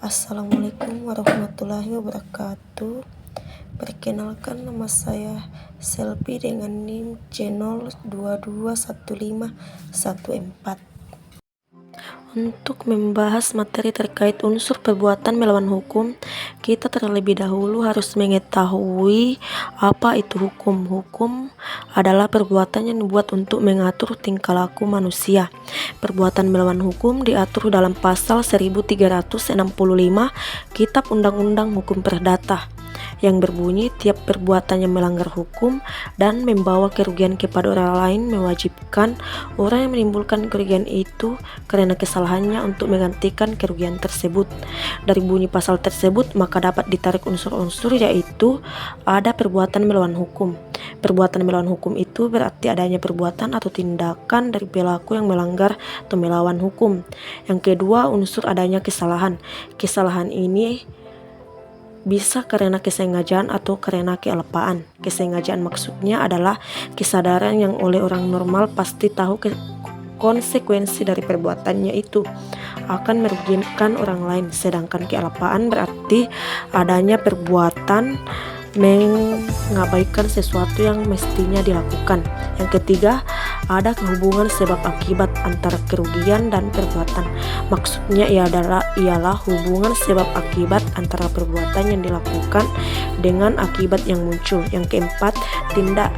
Assalamualaikum warahmatullahi wabarakatuh. Perkenalkan, nama saya Selvi dengan NIM C0221514. Untuk membahas materi terkait unsur perbuatan melawan hukum, kita terlebih dahulu harus mengetahui apa itu hukum. Hukum adalah perbuatan yang dibuat untuk mengatur tingkah laku manusia. Perbuatan melawan hukum diatur dalam pasal 1365 Kitab Undang-Undang Hukum Perdata, yang berbunyi tiap perbuatan yang melanggar hukum dan membawa kerugian kepada orang lain mewajibkan orang yang menimbulkan kerugian itu karena kesalahannya untuk menggantikan kerugian tersebut. Dari bunyi pasal tersebut maka dapat ditarik unsur-unsur, yaitu ada perbuatan melawan hukum. Perbuatan melawan hukum itu berarti adanya perbuatan atau tindakan dari pelaku yang melanggar atau melawan hukum. Yang kedua, unsur adanya kesalahan. Kesalahan ini bisa karena kesengajaan atau karena kealpaan. Kesengajaan maksudnya adalah kesadaran yang oleh orang normal pasti tahu konsekuensi dari perbuatannya itu akan merugikan orang lain. Sedangkan kealpaan berarti adanya perbuatan mengabaikan sesuatu yang mestinya dilakukan. Yang ketiga, ada hubungan sebab akibat antara kerugian dan perbuatan. Maksudnya ialah hubungan sebab akibat antara perbuatan yang dilakukan dengan akibat yang muncul. Yang keempat, tidak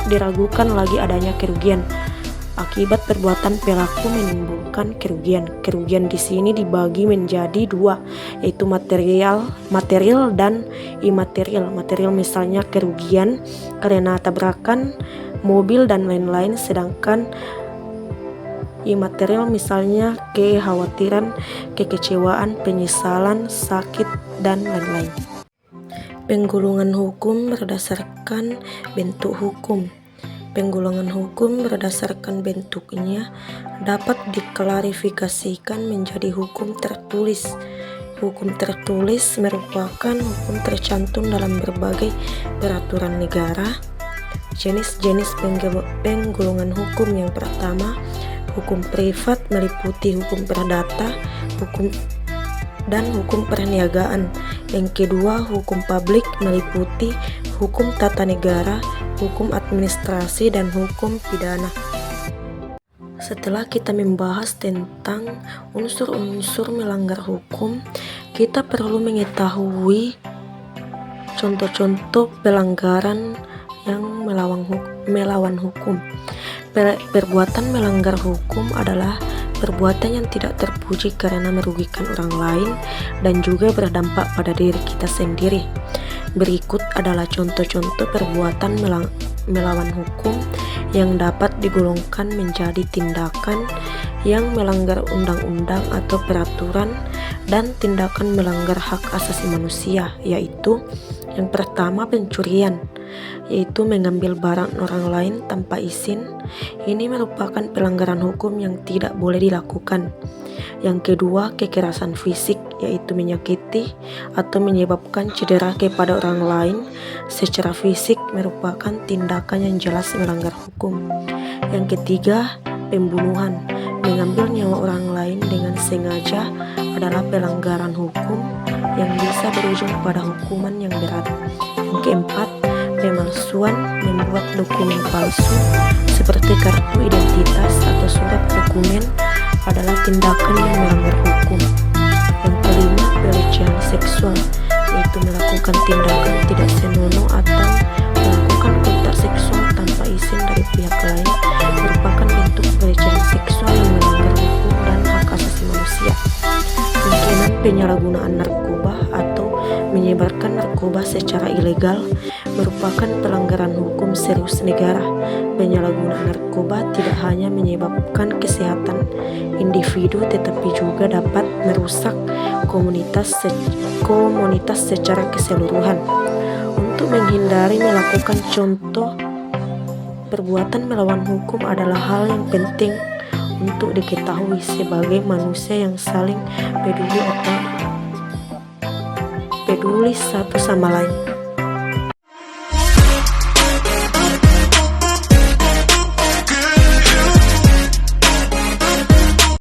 diragukan lagi adanya kerugian akibat perbuatan pelaku menimbulkan kerugian. Kerugian di sini dibagi menjadi dua, yaitu material dan imaterial. Material misalnya kerugian karena tabrakan mobil dan lain-lain, sedangkan imaterial misalnya kekhawatiran, kekecewaan, penyesalan, sakit, dan lain-lain. Penggolongan hukum berdasarkan bentuk hukum. Penggolongan hukum berdasarkan bentuknya dapat diklarifikasikan menjadi hukum tertulis. Hukum tertulis merupakan hukum tercantum dalam berbagai peraturan negara. Jenis-jenis penggolongan hukum yang pertama, hukum privat meliputi hukum perdata, hukum perniagaan. Yang kedua, hukum publik meliputi hukum tata negara, hukum administrasi, dan hukum pidana. Setelah kita membahas tentang unsur-unsur melanggar hukum, kita perlu mengetahui contoh-contoh pelanggaran yang melawan hukum. Perbuatan melanggar hukum adalah perbuatan yang tidak terpuji karena merugikan orang lain dan juga berdampak pada diri kita sendiri. Berikut adalah contoh-contoh perbuatan melawan hukum yang dapat digolongkan menjadi tindakan yang melanggar undang-undang atau peraturan dan tindakan melanggar hak asasi manusia, yaitu yang pertama, pencurian, yaitu mengambil barang orang lain tanpa izin. Ini merupakan pelanggaran hukum yang tidak boleh dilakukan. Yang kedua, kekerasan fisik, yaitu menyakiti atau menyebabkan cedera kepada orang lain secara fisik, merupakan tindakan yang jelas melanggar hukum. Yang ketiga, pembunuhan, mengambil nyawa orang lain dengan sengaja adalah pelanggaran hukum yang bisa berujung pada hukuman yang berat. Yang keempat, pemalsuan, membuat dokumen palsu seperti kartu identitas atau surat dokumen adalah tindakan yang melanggar hukum. Yang kelima, pelecehan seksual, yaitu melakukan tindakan tidak senonoh atau melakukan kontak seksual tanpa izin dari pihak lain, merupakan bentuk pelecehan seksual yang melanggar hukum dan hak asasi manusia. Yang keenam, penyalahgunaan narkoba atau menyebarkan narkoba secara ilegal merupakan pelanggaran hukum serius negara. Penyalahgunaan narkoba tidak hanya menyebabkan kesehatan individu tetapi juga dapat merusak komunitas secara keseluruhan. Untuk menghindari melakukan contoh perbuatan melawan hukum adalah hal yang penting untuk diketahui sebagai manusia yang saling peduli satu sama lain.